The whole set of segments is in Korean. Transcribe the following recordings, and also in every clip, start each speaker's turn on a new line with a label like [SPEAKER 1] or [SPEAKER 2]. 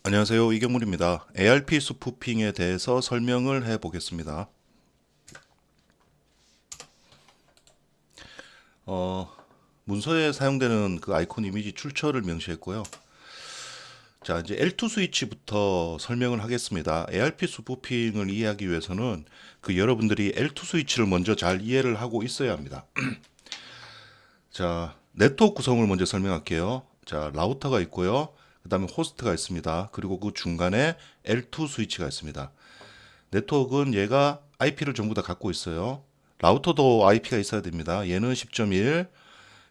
[SPEAKER 1] 안녕하세요. 이경물입니다. ARP 스푸핑에 대해서 설명을 해 보겠습니다. 어, 문서에 사용되는 그 아이콘 이미지 출처를 명시했고요. 자, 이제 L2 스위치부터 설명을 하겠습니다. ARP 스푸핑을 이해하기 위해서는 여러분들이 L2 스위치를 먼저 잘 이해를 하고 있어야 합니다. 자, 네트워크 구성을 먼저 설명할게요. 자, 라우터가 있고요. 그 다음에 호스트가 있습니다. 그리고 그 중간에 L2 스위치가 있습니다. 네트워크는 얘가 IP를 전부 다 갖고 있어요. 라우터도 IP가 있어야 됩니다. 얘는 10.1,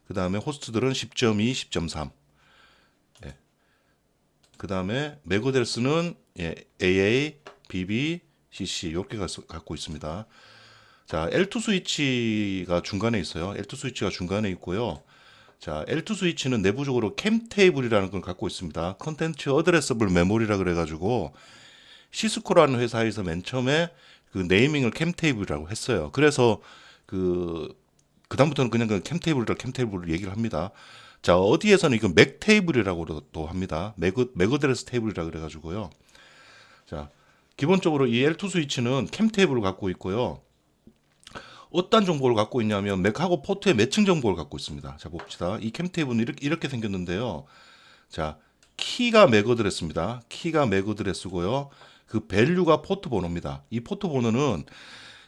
[SPEAKER 1] 그 다음에 호스트들은 10.2, 10.3. 예. 그 다음에 맥 어드레스는 AA, BB, CC 이렇게 갖고 있습니다. 자, L2 스위치가 중간에 있어요. L2 스위치가 중간에 있고요. 자, L2 스위치는 내부적으로 캠 테이블이라는 걸 갖고 있습니다. 컨텐츠 어드레서블 메모리라 그래가지고 시스코라는 회사에서 맨 처음에 그 네이밍을 캠테이블이라고 했어요. 그래서 그 그다음부터는 그냥 그 캠테이블을 얘기를 합니다. 자, 어디에서는 이거 맥 테이블이라고도 합니다. 맥어드레스 테이블이라 그래가지고요. 자, 기본적으로 이 L2 스위치는 캠 테이블을 갖고 있고요. 어떤 정보를 갖고 있냐면 맥하고 포트의 매칭 정보를 갖고 있습니다. 자, 봅시다. 이 캠 테이블은 이렇게 생겼는데요. 자, 키가 맥 어드레스입니다. 키가 맥 어드레스고요. 그 밸류가 포트 번호입니다. 이 포트 번호는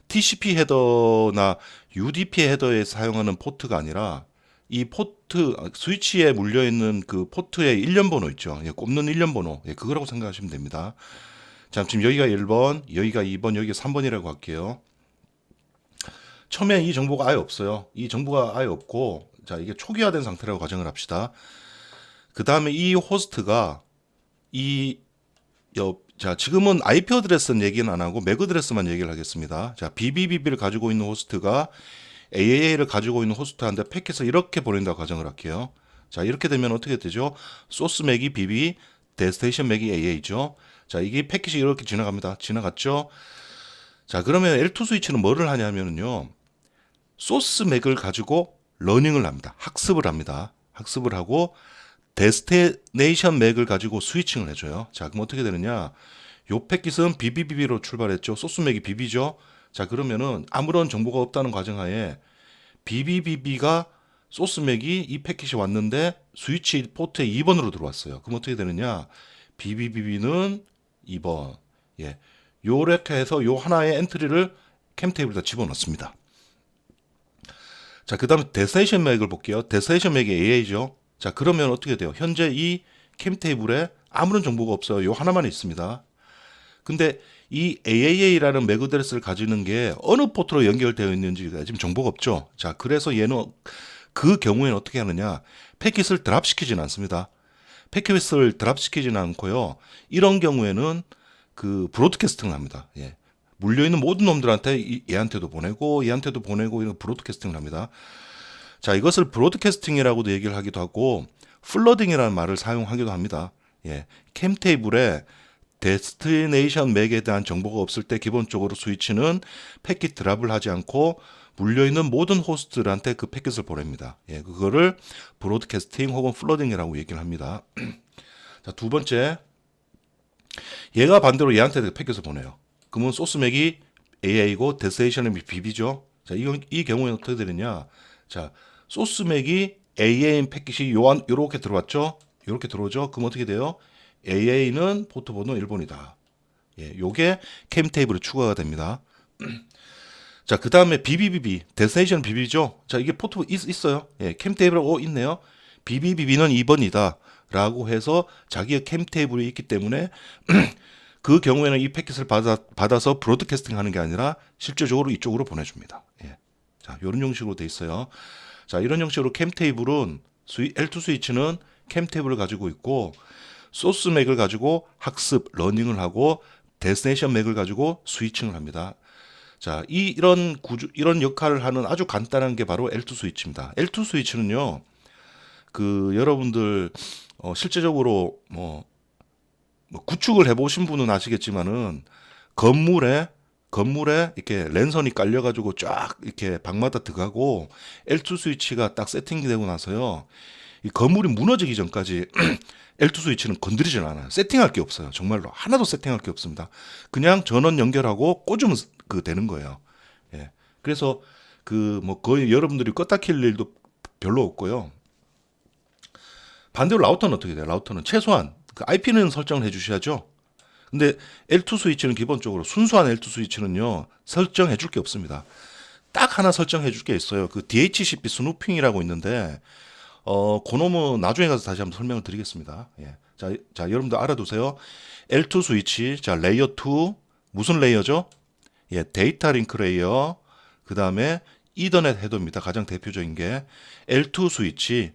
[SPEAKER 1] TCP 헤더나 UDP 헤더에 사용하는 포트가 아니라 이 포트 스위치에 물려 있는 그 포트의 일련 번호 있죠. 예, 꼽는 일련 번호. 예, 그거라고 생각하시면 됩니다. 자, 지금 여기가 1번, 여기가 2번, 여기가 3번이라고 할게요. 처음에 이 정보가 아예 없어요. 이 정보가 아예 없고, 자, 이게 초기화된 상태라고 가정을 합시다. 그 다음에 이 호스트가 이 자, 지금은 IP 어드레스는 얘기는 안 하고 맥 어드레스만 얘기를 하겠습니다. 자, BBBB를 가지고 있는 호스트가 AAA를 가지고 있는 호스트한테 패킷을 이렇게 보낸다고 가정을 할게요. 자, 이렇게 되면 어떻게 되죠? 소스 맥이 BB, 데스테이션 맥이 AA죠. 자, 이게 패킷이 이렇게 지나갑니다. 지나갔죠? 자, 그러면 L2 스위치는 뭐를 하냐면요. 소스 맥을 가지고 러닝을 합니다. 학습을 합니다. 학습을 하고 데스티네이션 맥을 가지고 스위칭을 해줘요. 자, 그럼 어떻게 되느냐? 요 패킷은 BBBB로 출발했죠. 소스 맥이 BB죠. 자, 그러면은 아무런 정보가 없다는 과정하에 BBBB가 소스 맥이 이 패킷이 왔는데 스위치 포트에 2번으로 들어왔어요. 그럼 어떻게 되느냐? BBBB는 2번. 예. 요렇게 해서 요 하나의 엔트리를 캠 테이블에다 집어넣습니다. 자, 그 다음에 데스티네이션 맥을 볼게요. 데스티네이션 맥이 AA죠. 자, 그러면 어떻게 돼요? 현재 이 캠 테이블에 아무런 정보가 없어요. 요 하나만 있습니다. 근데 이 AAA라는 맥 어드레스를 가지는 게 어느 포트로 연결되어 있는지가 지금 정보가 없죠. 자, 그래서 얘는 그 경우에는 어떻게 하느냐? 패킷을 드랍시키지는 않습니다. 패킷을 드랍시키지는 않고요. 이런 경우에는 그 브로드캐스팅을 합니다. 예. 물려있는 모든 놈들한테 얘한테도 보내고 얘한테도 보내고 이런 브로드캐스팅을 합니다. 자, 이것을 브로드캐스팅이라고도 얘기를 하기도 하고 플러딩이라는 말을 사용하기도 합니다. 예. 캠 테이블에 데스티네이션 맥에 대한 정보가 없을 때 기본적으로 스위치는 패킷 드랍을 하지 않고 물려있는 모든 호스트들한테 그 패킷을 보냅니다. 예, 그거를 브로드캐스팅 혹은 플러딩이라고 얘기를 합니다. 자, 두 번째, 얘가 반대로 얘한테 패킷을 보내요. 그러면 소스 맥이 AA고 데스티네이션이 BB죠. 자, 이 경우에는 어떻게 되느냐? 자, 소스 맥이 AA인 패킷이 요렇게 들어왔죠? 요렇게 들어오죠? 그럼 어떻게 돼요? AA는 포트 번호 1번이다. 예, 요게 캠 테이블에 추가가 됩니다. 자, 그 다음에 BBBB, 데스티네이션 BB죠? 자, 이게 포트 있어요. 예, 캠 테이블에 있네요. BBBB는 2번이다. 라고 해서 자기의 캠 테이블이 있기 때문에 그 경우에는 이 패킷을 받아서 브로드캐스팅 하는 게 아니라 실제적으로 이쪽으로 보내줍니다. 예. 자, 이런 형식으로 돼 있어요. 자, 이런 형식으로 캠 테이블은 L2 스위치는 캠 테이블을 가지고 있고 소스 맥을 가지고 학습, 러닝을 하고 데스티네이션 맥을 가지고 스위칭을 합니다. 자, 이런 역할을 하는 아주 간단한 게 바로 L2 스위치입니다. L2 스위치는요, 여러분들 실제적으로 뭐 구축을 해보신 분은 아시겠지만은 건물에 이렇게 랜선이 깔려가지고 쫙 이렇게 방마다 들어가고 L2 스위치가 딱 세팅되고 나서요. 이 건물이 무너지기 전까지 L2 스위치는 건드리질 않아요. 세팅할 게 없어요. 정말로 하나도 세팅할 게 없습니다. 그냥 전원 연결하고 꽂으면 되는 거예요. 예. 그래서 그 뭐 거의 여러분들이 껐다 킬 일도 별로 없고요. 반대로 라우터는 어떻게 돼요? 라우터는 최소한 그 IP는 설정을 해주셔야죠. 근데 L2 스위치는 기본적으로 순수한 L2 스위치는요 설정해 줄 게 없습니다. 딱 하나 설정해 줄 게 있어요. 그 DHCP 스누핑이라고 있는데 그놈은 나중에 가서 다시 한번 설명을 드리겠습니다. 예. 자, 여러분들 알아두세요. L2 스위치, 자, 레이어 2, 무슨 레이어죠? 예, 데이터 링크 레이어, 그 다음에 이더넷 헤더입니다. 가장 대표적인 게 L2 스위치,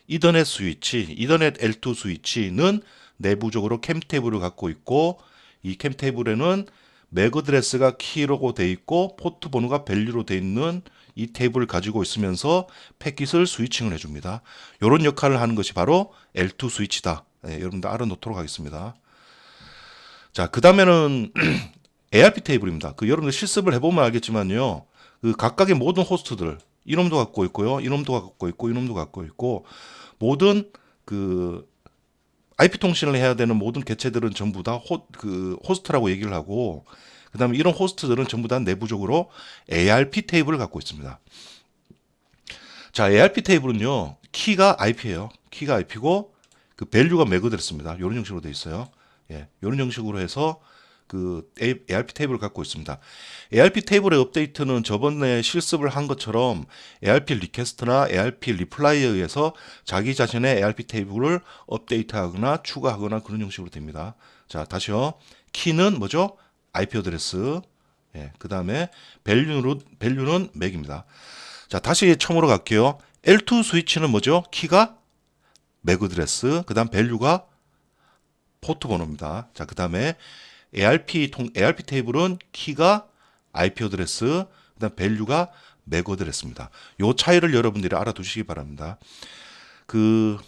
[SPEAKER 1] 이더넷 스위치, 이더넷 L2 스위치는 내부적으로 캠 테이블을 갖고 있고, 이 캠 테이블에는 맥 어드레스가 키라고 돼 있고 포트 번호가 밸류로 돼 있는 이 테이블을 가지고 있으면서 패킷을 스위칭을 해줍니다. 이런 역할을 하는 것이 바로 L2 스위치다. 네, 여러분들 알아놓도록 하겠습니다. 자, 그 다음에는 ARP 테이블입니다. 그 여러분들 실습을 해보면 알겠지만요. 그 각각의 모든 호스트들 이놈도 갖고 있고요. 이놈도 갖고 있고 이놈도 갖고 있고 모든 그 IP 통신을 해야 되는 모든 개체들은 전부 다 호스트라고 얘기를 하고 그다음에 이런 호스트들은 전부 다 내부적으로 ARP 테이블을 갖고 있습니다. 자, ARP 테이블은요. 키가 IP예요. 키가 IP고 그 밸류가 맥 어드레스입니다. 이런 형식으로 되어 있어요. 예, 이런 형식으로 해서 그 ARP 테이블을 갖고 있습니다. ARP 테이블의 업데이트는 저번에 실습을 한 것처럼 ARP 리퀘스트나 ARP 리플라이에 의해서 자기 자신의 ARP 테이블을 업데이트하거나 추가하거나 그런 형식으로 됩니다. 자, 다시요. 키는 뭐죠? IP 어드레스. 예, 그 다음에 밸류는 맥입니다. 자, 다시 처음으로 갈게요. L2 스위치는 뭐죠? 키가 맥 어드레스, 그 다음 밸류가 포트 번호입니다. 자, 그 다음에 ARP 테이블은 키가 IP 어드레스, 그다음 밸류가 맥 어드레스입니다. 요 차이를 여러분들이 알아두시기 바랍니다.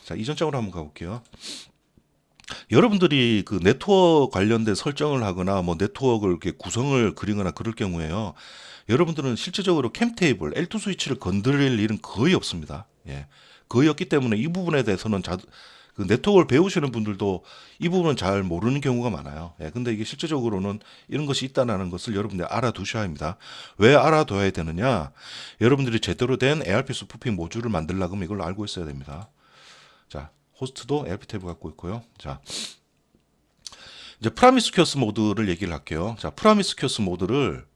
[SPEAKER 1] 자, 이전 장으로 한번 가볼게요. 여러분들이 그 네트워크 관련된 설정을 하거나 뭐 네트워크를 이렇게 구성을 그리거나 그럴 경우에요. 여러분들은 실질적으로 캠 테이블, L2 스위치를 건드릴 일은 거의 없습니다. 예. 거의 없기 때문에 이 부분에 대해서는 그 네트워크를 배우시는 분들도 이 부분은 잘 모르는 경우가 많아요. 예, 근데 이게 실제적으로는 이런 것이 있다는 것을 여러분들이 알아두셔야 합니다. 왜 알아둬야 되느냐? 여러분들이 제대로 된 ARP 스푸핑 모듈을 만들려고 하면 이걸 알고 있어야 됩니다. 자, 호스트도 ARP 테이블 갖고 있고요. 자, 이제 프라미스큐어스 모드를 얘기를 할게요. 자, 프라미스큐어스 모드를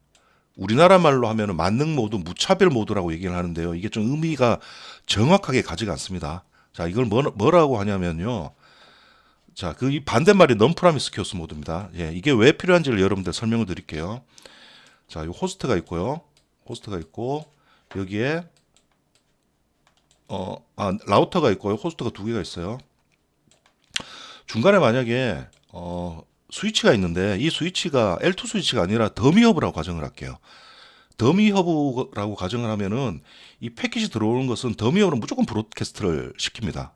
[SPEAKER 1] 우리나라 말로 하면 만능 모드, 무차별 모드라고 얘기를 하는데요. 이게 좀 의미가 정확하게 가지가 않습니다. 자, 이걸 뭐라고 하냐면요. 자, 이 반대말이 non-promiscuous 모드입니다. 예, 이게 왜 필요한지를 여러분들 설명을 드릴게요. 자, 이 호스트가 있고요. 호스트가 있고, 여기에, 라우터가 있고요. 호스트가 두 개가 있어요. 중간에 만약에, 스위치가 있는데, 이 스위치가 L2 스위치가 아니라 더미 허브라고 가정을 할게요. 더미 허브라고 가정을 하면은 이 패킷이 들어오는 것은 더미 허브는 무조건 브로드캐스트를 시킵니다.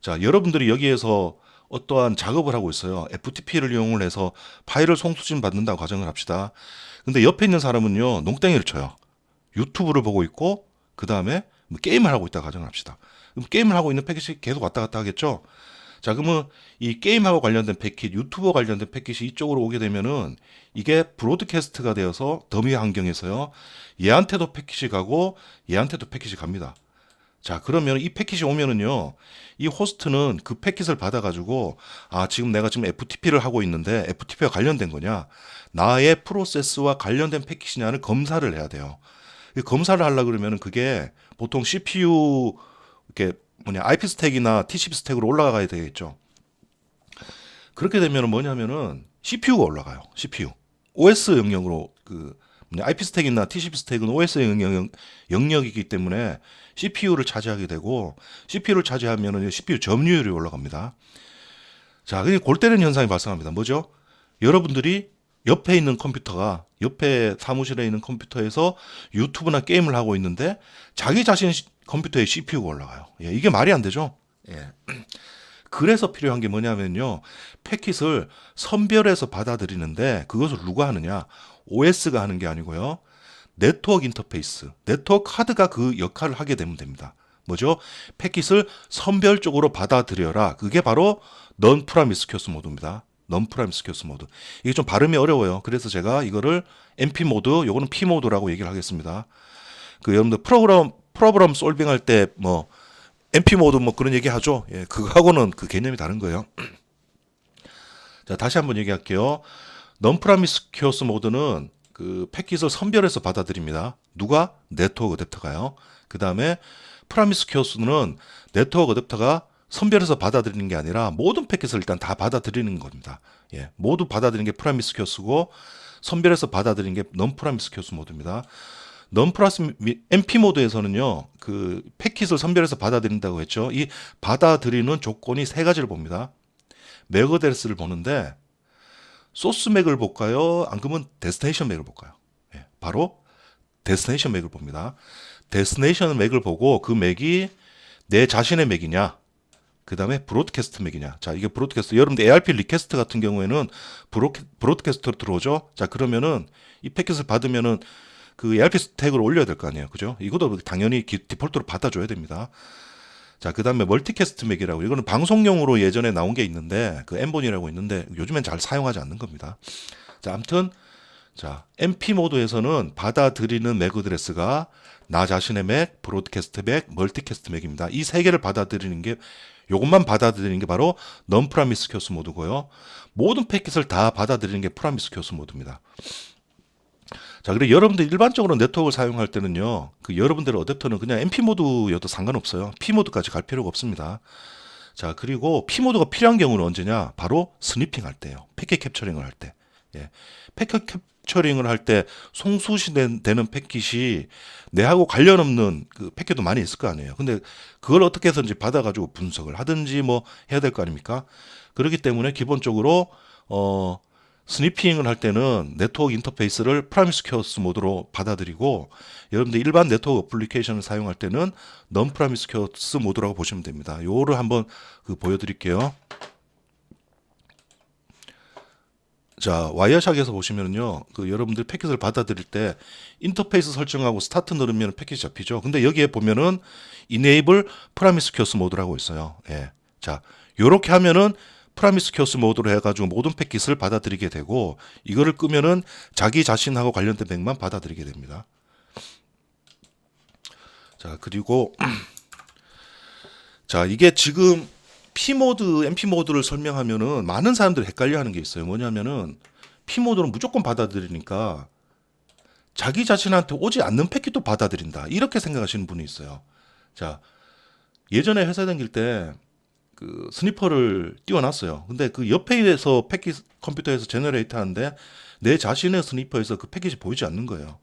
[SPEAKER 1] 자, 여러분들이 여기에서 어떠한 작업을 하고 있어요. FTP를 이용을 해서 파일을 송수신 받는다고 가정을 합시다. 근데 옆에 있는 사람은요, 농땡이를 쳐요. 유튜브를 보고 있고, 그 다음에 게임을 하고 있다고 가정을 합시다. 그럼 게임을 하고 있는 패킷이 계속 왔다 갔다 하겠죠? 자, 그러면 이 게임하고 관련된 패킷, 유튜버 관련된 패킷이 이쪽으로 오게 되면은 이게 브로드캐스트가 되어서 더미 환경에서요, 얘한테도 패킷이 가고, 얘한테도 패킷이 갑니다. 자, 그러면 이 패킷이 오면은요, 이 호스트는 그 패킷을 받아가지고, 지금 내가 지금 FTP를 하고 있는데, FTP와 관련된 거냐, 나의 프로세스와 관련된 패킷이냐를 검사를 해야 돼요. 이 검사를 하려 그러면은 그게 보통 CPU, 이렇게 IP 스택이나 TCP 스택으로 올라가야 되겠죠. 그렇게 되면은 뭐냐면은 CPU가 올라가요. CPU. OS 영역으로 IP 스택이나 TCP 스택은 OS 영역이기 때문에 CPU를 차지하게 되고 CPU를 차지하면 CPU 점유율이 올라갑니다. 자, 그게 골 때리는 현상이 발생합니다. 뭐죠? 여러분들이 옆에 있는 컴퓨터가 옆에 사무실에 있는 컴퓨터에서 유튜브나 게임을 하고 있는데 자기 자신 컴퓨터에 CPU가 올라가요. 예, 이게 말이 안 되죠? 예. 그래서 필요한 게 뭐냐면요. 패킷을 선별해서 받아들이는데 그것을 누가 하느냐? OS가 하는 게 아니고요. 네트워크 인터페이스, 네트워크 카드가 그 역할을 하게 되면 됩니다. 뭐죠? 패킷을 선별적으로 받아들여라. 그게 바로 넌 프라미스큐어스 모드입니다. 넌 프라미스큐어스 모드. 이게 좀 발음이 어려워요. 그래서 제가 이거를 NP 모드, 요거는 P 모드라고 얘기를 하겠습니다. 그 여러분들 프로그램 솔빙 할 때 뭐 NP 모드 뭐 그런 얘기 하죠. 예, 그거하고는 그 개념이 다른 거예요. 자, 다시 한번 얘기할게요. 넌 프라미스큐어스 모드는 그 패킷을 선별해서 받아들입니다. 누가? 네트워크 어댑터가요. 그 다음에 프라미스큐어스는 네트워크 어댑터가 선별해서 받아들이는 게 아니라 모든 패킷을 일단 다 받아들이는 겁니다. 예, 모두 받아들이는 게 프라미스큐어스고 선별해서 받아들이는 게 넌 프라미스큐어스 모드입니다. 넌 프라스 MP 모드에서는요, 그 패킷을 선별해서 받아들인다고 했죠. 이 받아들이는 조건이 세 가지를 봅니다. 맥 어드레스를 보는데 소스 맥을 볼까요? 안 그러면 데스티네이션 맥을 볼까요? 예, 바로 데스티네이션 맥을 봅니다. 데스티네이션 맥을 보고 그 맥이 내 자신의 맥이냐, 그 다음에 브로드캐스트 맥이냐. 자, 이게 브로드캐스트. 여러분들 ARP 리퀘스트 같은 경우에는 브로드캐스트로 들어오죠. 자, 그러면은 이 패킷을 받으면은 그 ARP 스택을 올려야 될 거 아니에요. 그죠? 이것도 당연히 디폴트로 받아줘야 됩니다. 자, 그 다음에 멀티캐스트 맥이라고. 이거는 방송용으로 예전에 나온 게 있는데, 그 엠본이라고 있는데, 요즘엔 잘 사용하지 않는 겁니다. 자, 아무튼, 자, MP 모드에서는 받아들이는 맥 어드레스가 나 자신의 맥, 브로드캐스트 맥, 멀티캐스트 맥입니다. 이 세 개를 받아들이는 게, 요것만 받아들이는 게 바로 넌 프라미스큐어스 모드고요. 모든 패킷을 다 받아들이는 게 프라미스큐어스 모드입니다. 자, 그리고 여러분들 일반적으로 네트워크를 사용할 때는요, 그 여러분들의 어댑터는 그냥 MP 모드여도 상관없어요. P 모드까지 갈 필요가 없습니다. 자, 그리고 P 모드가 필요한 경우는 언제냐? 바로 스니핑 할 때요. 패킷 캡처링을 할 때. 예. 패킷 캡처링을 할 때 송수시되는 패킷이 내하고 관련 없는 그 패킷도 많이 있을 거 아니에요. 근데 그걸 어떻게 해서든지 받아가지고 분석을 하든지 뭐 해야 될 거 아닙니까? 그렇기 때문에 기본적으로 스니핑을 할 때는 네트워크 인터페이스를 프라미스큐어스 모드로 받아들이고 여러분들 일반 네트워크 어플리케이션을 사용할 때는 넌 프라미스큐어스 모드라고 보시면 됩니다. 요거를 한번 보여드릴게요. 자, 와이어샥에서 보시면요, 그 여러분들 패킷을 받아들일 때 인터페이스 설정하고 스타트 누르면 패킷이 잡히죠. 근데 여기에 보면은 Enable Promiscuous 모드라고 있어요. 예. 자, 요렇게 하면은 프라미스큐어스 모드로 해가지고 모든 패킷을 받아들이게 되고 이거를 끄면은 자기 자신하고 관련된 맥만 받아들이게 됩니다. 자, 그리고 자, 이게 지금 P 모드, MP 모드를 설명하면은 많은 사람들이 헷갈려하는 게 있어요. 뭐냐면은 P 모드는 무조건 받아들이니까 자기 자신한테 오지 않는 패킷도 받아들인다. 이렇게 생각하시는 분이 있어요. 자, 예전에 회사 다닐 때 그 스니퍼를 띄워놨어요. 근데 그 옆에서 패킷 컴퓨터에서 제너레이트 하는데 내 자신의 스니퍼에서 그 패킷이 보이지 않는 거예요.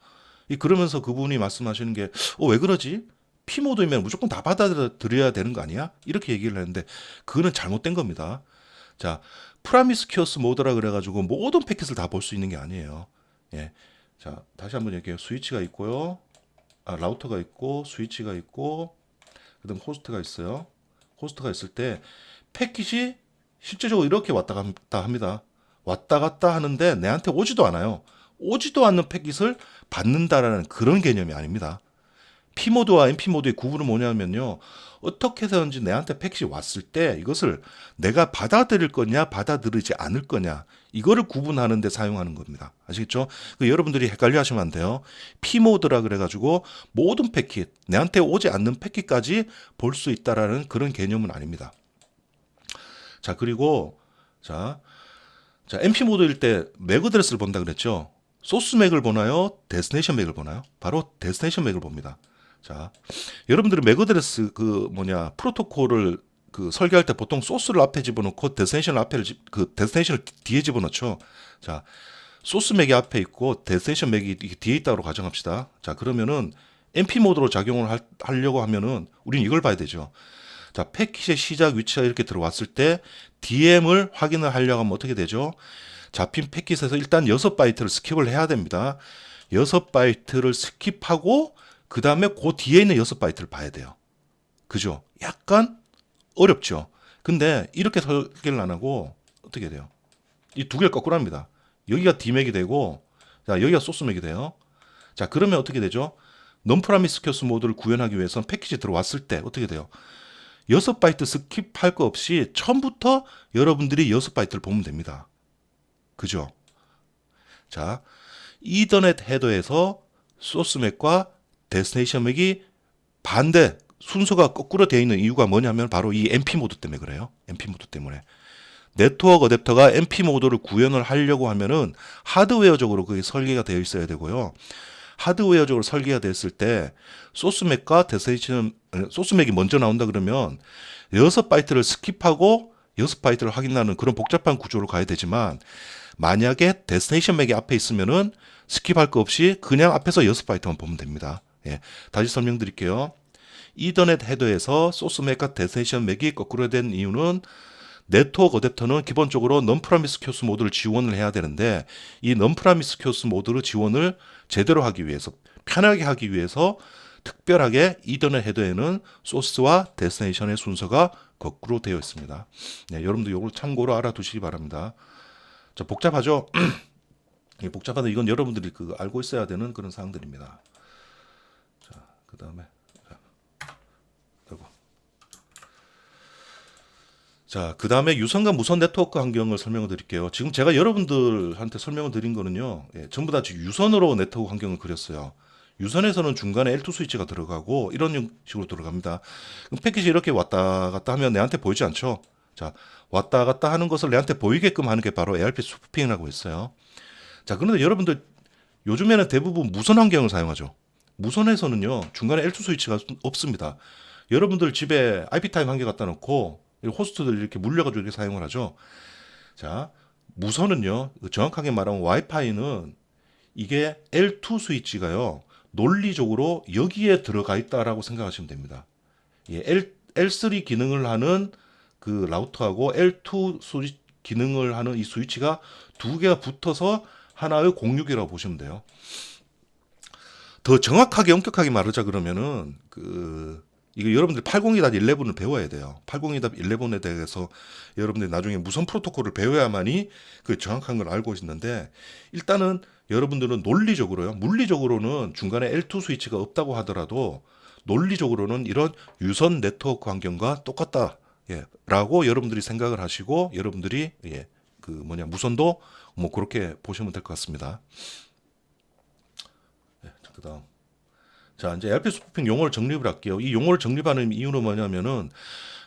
[SPEAKER 1] 그러면서 그분이 말씀하시는 게, 왜 그러지? P 모드이면 무조건 다 받아들여야 되는 거 아니야? 이렇게 얘기를 했는데, 그거는 잘못된 겁니다. 자, 프라미스큐어스 모드라 그래가지고 모든 패킷을 다 볼 수 있는 게 아니에요. 예. 자, 다시 한번 얘기해요. 스위치가 있고요. 라우터가 있고, 스위치가 있고, 그 다음 호스트가 있어요. 호스트가 있을 때 패킷이 실제적으로 이렇게 왔다 갔다 합니다. 왔다 갔다 하는데 내한테 오지도 않아요. 오지도 않는 패킷을 받는다라는 그런 개념이 아닙니다. P 모드와 NP 모드의 구분은 뭐냐면요. 어떻게 해서든지 내한테 패킷이 왔을 때 이것을 내가 받아들일 거냐 받아들이지 않을 거냐 이거를 구분하는 데 사용하는 겁니다. 아시겠죠? 여러분들이 헷갈려 하시면 안 돼요. P 모드라 그래가지고 모든 패킷, 내한테 오지 않는 패킷까지 볼 수 있다라는 그런 개념은 아닙니다. 자, 그리고 자, NP 모드일 때 맥 어드레스를 본다 그랬죠? 소스 맥을 보나요? 데스티네이션 맥을 보나요? 바로 데스티네이션 맥을 봅니다. 자, 여러분들이 맥 어드레스 프로토콜을 설계할 때 보통 소스를 앞에 집어넣고 데스티네이션을 뒤에 집어넣죠. 자, 소스 맥이 앞에 있고 데스티네이션 맥이 뒤에 있다고 가정합시다. 자, 그러면은 NP 모드로 작용을 하려고 하면은 우리는 이걸 봐야 되죠. 자, 패킷의 시작 위치가 이렇게 들어왔을 때 DM을 확인을 하려고 하면 어떻게 되죠? 잡힌 패킷에서 일단 6바이트를 스킵을 해야 됩니다. 6바이트를 스킵하고 그 다음에 그 뒤에 있는 6바이트를 봐야 돼요. 그죠? 약간 어렵죠. 근데 이렇게 설계를 안 하고 어떻게 돼요? 이 두 개를 거꾸로 합니다. 여기가 D맥이 되고 자, 여기가 소스맥이 돼요. 자, 그러면 어떻게 되죠? non-promiscuous 모드를 구현하기 위해서는 패키지 들어왔을 때 어떻게 돼요? 6바이트 스킵할 거 없이 처음부터 여러분들이 6바이트를 보면 됩니다. 그죠? 자, 이더넷 헤더에서 소스 맥과 데스티네이션 맥이 반대 순서가 거꾸로 되어 있는 이유가 뭐냐면 바로 이 MP 모드 때문에 그래요. MP 모드 때문에. 네트워크 어댑터가 MP 모드를 구현을 하려고 하면은 하드웨어적으로 그게 설계가 되어 있어야 되고요. 하드웨어적으로 설계가 됐을 때 소스맥과 데스티네이션 소스맥이 먼저 나온다 그러면 6바이트를 스킵하고 6바이트를 확인하는 그런 복잡한 구조로 가야 되지만 만약에 데스티네이션 맥이 앞에 있으면은 스킵할 거 없이 그냥 앞에서 6바이트만 보면 됩니다. 예, 다시 설명드릴게요. 이더넷 헤더에서 소스맥과 데스티네이션 맥이 거꾸로 된 이유는 네트워크 어댑터는 기본적으로 non-promiscuous 모드를 지원을 해야 되는데 이 non-promiscuous 모드를 지원을 제대로 하기 위해서 편하게 하기 위해서 특별하게 이더넷 헤더에는 소스와 데스티네이션의 순서가 거꾸로 되어 있습니다. 네, 여러분들 이걸 참고로 알아두시기 바랍니다. 자, 복잡하죠? 복잡한데 이건 여러분들이 알고 있어야 되는 그런 사항들입니다. 자, 그 다음에 자, 그 다음에 유선과 무선 네트워크 환경을 설명을 드릴게요. 지금 제가 여러분들한테 설명을 드린 거는요, 전부 다 유선으로 네트워크 환경을 그렸어요. 유선에서는 중간에 L2 스위치가 들어가고 이런 식으로 들어갑니다. 그럼 패킷이 이렇게 왔다 갔다 하면 내한테 보이지 않죠? 자, 왔다 갔다 하는 것을 내한테 보이게끔 하는 게 바로 ARP 스푸핑이라고 했어요. 자, 그런데 여러분들 요즘에는 대부분 무선 환경을 사용하죠. 무선에서는요, 중간에 L2 스위치가 없습니다. 여러분들 집에 IP타임 한 개 갖다 놓고 호스트들 이렇게 물려가지고 이렇게 사용을 하죠. 자, 무선은요, 정확하게 말하면 와이파이는 이게 L2 스위치가요, 논리적으로 여기에 들어가 있다라고 생각하시면 됩니다. 예, L3 기능을 하는 그 라우터하고 L2 기능을 하는 이 스위치가 두 개가 붙어서 하나의 공유기라고 보시면 돼요. 더 정확하게 엄격하게 말하자 그러면은 이거 여러분들 802.11을 배워야 돼요. 802.11에 대해서 여러분들이 나중에 무선 프로토콜을 배워야만이 그 정확한 걸 알고 있는데 일단은 여러분들은 논리적으로요. 물리적으로는 중간에 L2 스위치가 없다고 하더라도 논리적으로는 이런 유선 네트워크 환경과 똑같다. 예, 라고 여러분들이 생각을 하시고 여러분들이 무선도 뭐 그렇게 보시면 될 것 같습니다. 예, 그다음 자, 이제 ARP 스푸핑 용어를 정립을 할게요. 이 용어를 정립하는 이유는 뭐냐면은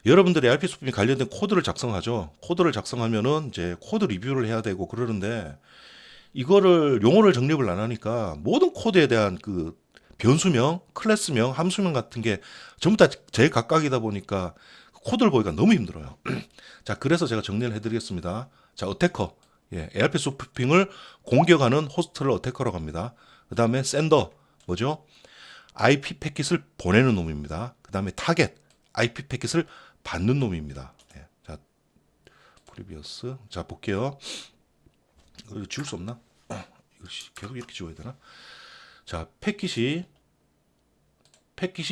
[SPEAKER 1] 여러분들이 ARP 스푸핑 관련된 코드를 작성하죠. 코드를 작성하면은 이제 코드 리뷰를 해야 되고 그러는데 이거를 용어를 정립을 안 하니까 모든 코드에 대한 그 변수명, 클래스명, 함수명 같은 게 전부 다 제각각이다 보니까 코드를 보기가 너무 힘들어요. 자, 그래서 제가 정리를 해드리겠습니다. 자, 어태커. 예, ARP 스푸핑을 공격하는 호스트를 어태커라고 합니다. 그 다음에 샌더. 뭐죠? IP 패킷을 보내는 놈입니다. 그 다음에 타겟, IP 패킷을 받는 놈입니다. 네. 자, 프리비어스. 자, 볼게요. 이거 지울 수 없나? 이거 계속 이렇게 지워야 되나? 자, 패킷이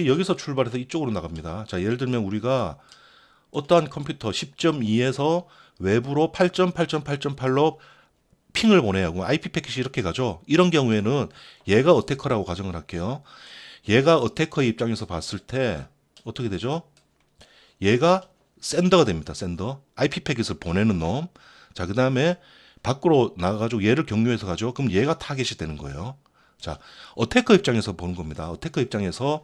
[SPEAKER 1] 여기서 출발해서 이쪽으로 나갑니다. 자, 예를 들면 우리가 어떠한 컴퓨터 10.2에서 외부로 8.8.8.8로 핑을 보내야 하고 IP 패킷이 이렇게 가죠. 이런 경우에는 얘가 어태커라고 가정을 할게요. 얘가 어태커의 입장에서 봤을 때 어떻게 되죠? 얘가 샌더가 됩니다. 샌더. IP 패킷을 보내는 놈. 자, 그 다음에 밖으로 나가가지고 얘를 경유해서 가죠. 그럼 얘가 타겟이 되는 거예요. 자, 어태커 입장에서 보는 겁니다. 어태커 입장에서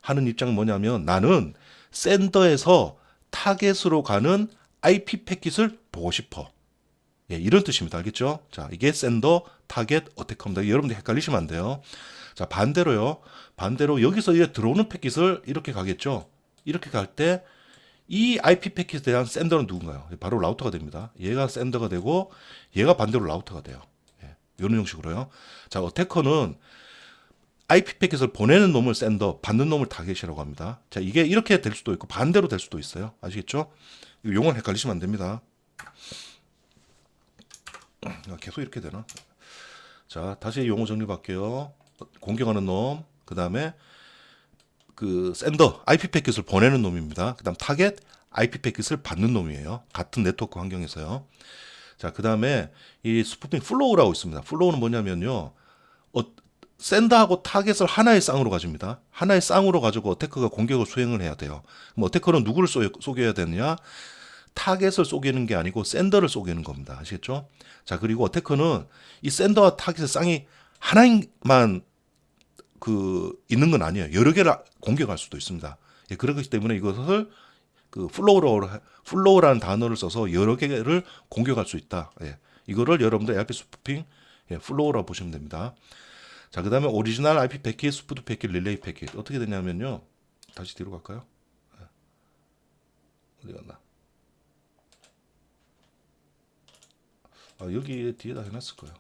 [SPEAKER 1] 하는 입장은 뭐냐면 나는 샌더에서 타겟으로 가는 IP 패킷을 보고 싶어. 예, 이런 뜻입니다. 알겠죠? 자, 이게 샌더, 타겟, 어태커입니다. 여러분들 헷갈리시면 안 돼요. 자, 반대로요. 반대로 여기서 이제 들어오는 패킷을 이렇게 가겠죠. 이렇게 갈 때 이 IP 패킷에 대한 샌더는 누군가요? 바로 라우터가 됩니다. 얘가 샌더가 되고 얘가 반대로 라우터가 돼요. 예, 이런 형식으로요. 자, 어태커는 IP 패킷을 보내는 놈을 샌더, 받는 놈을 타겟이라고 합니다. 자, 이게 이렇게 될 수도 있고 반대로 될 수도 있어요. 아시겠죠? 용어는 헷갈리시면 안 됩니다. 계속 이렇게 되나? 자, 다시 용어 정리할게요. 공격하는 놈, 그 다음에 그 샌더, IP 패킷을 보내는 놈입니다. 그 다음 타겟, IP 패킷을 받는 놈이에요. 같은 네트워크 환경에서요. 자, 그 다음에 이 스푸핑 플로우라고 있습니다. 플로우는 뭐냐면요. 샌더하고 타겟을 하나의 쌍으로 가집니다. 하나의 쌍으로 가지고 어태커가 공격을 수행을 해야 돼요. 그럼 어태커는 누구를 속여야 되느냐? 타겟을 속이는 게 아니고 샌더를 속이는 겁니다. 아시겠죠? 자, 그리고 어태커는 이 샌더와 타겟의 쌍이 하나만 있는 건 아니에요. 여러 개를 공격할 수도 있습니다. 예, 그렇기 때문에 이것을 플로우라는 단어를 써서 여러 개를 공격할 수 있다. 예, 이거를 여러분들 ARP 스푸핑 플로우라고 보시면 됩니다. 자, 그 다음에 오리지널 IP 패킷, 스푸드 패킷, 릴레이 패킷. 어떻게 되냐면요. 다시 뒤로 갈까요? 어디 갔나? 여기 뒤에다 해놨을 거예요.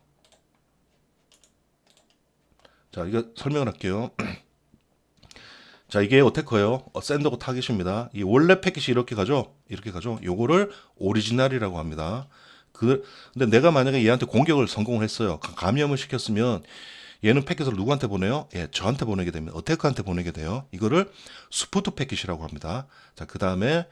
[SPEAKER 1] 자, 이거 설명을 할게요. 자, 이게 어태커예요. 샌더고 타깃입니다. 이 원래 패킷이 이렇게 가죠? 이렇게 가죠? 요거를 오리지널이라고 합니다. 근데 내가 만약에 얘한테 공격을 성공을 했어요. 감염을 시켰으면 얘는 패킷을 누구한테 보내요? 예, 저한테 보내게 됩니다. 어태커한테 보내게 돼요. 이거를 스푸트 패킷이라고 합니다. 자, 그 다음에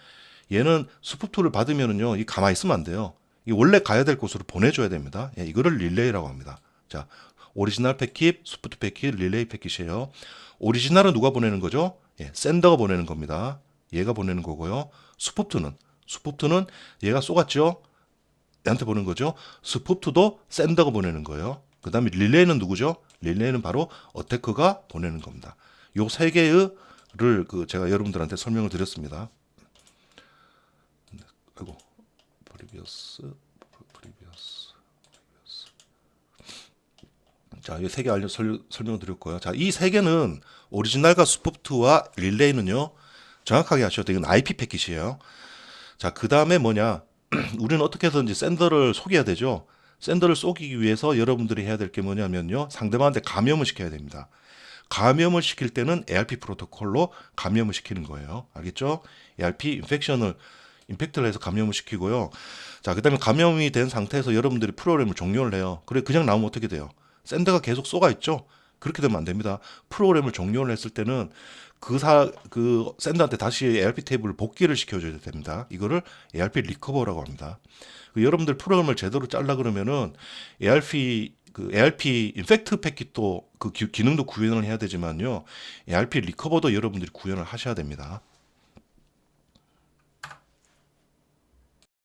[SPEAKER 1] 얘는 스푸트를 받으면은요, 이 가만히 있으면 안 돼요. 이 원래 가야 될 곳으로 보내줘야 됩니다. 예, 이거를 릴레이라고 합니다. 자, 오리지널 패킷, 스푸트 패킷, 릴레이 패킷이에요. 오리지널은 누가 보내는 거죠? 예, 샌더가 보내는 겁니다. 얘가 보내는 거고요. 스푸트는 얘가 쏘갔죠? 얘한테 보낸 거죠. 스푸트도 샌더가 보내는 거예요. 그 다음에 릴레이는 누구죠? 릴레이는 바로 어태커가 보내는 겁니다. 요 세 개를 제가 여러분들한테 설명을 드렸습니다. 아이고, 프리비어스. 자, 이 세 개 설명을 드렸고요. 자, 이 세 개는 오리지널과 스푸프트와 릴레이는요, 정확하게 아셔야 돼요. 이건 IP 패킷이에요. 자, 그 다음에 뭐냐? 우리는 어떻게 해서든지 샌더를 속여야 되죠. 샌더를 속이기 위해서 여러분들이 해야 될 게 뭐냐면요, 상대방한테 감염을 시켜야 됩니다. 감염을 시킬 때는 ARP 프로토콜로 감염을 시키는 거예요. 알겠죠? ARP 임팩트를 해서 감염을 시키고요. 자, 그 다음에 감염이 된 상태에서 여러분들이 프로그램을 종료를 해요. 그래, 그냥 나오면 어떻게 돼요? 샌더가 계속 쏘가 있죠? 그렇게 되면 안 됩니다. 프로그램을 종료를 했을 때는 그 샌더한테 다시 ARP 테이블을 복귀를 시켜줘야 됩니다. 이거를 ARP 리커버라고 합니다. 여러분들 프로그램을 제대로 짤라 그러면은 ARP 인펙트 패킷도 기능도 구현을 해야 되지만요. ARP 리커버도 여러분들이 구현을 하셔야 됩니다.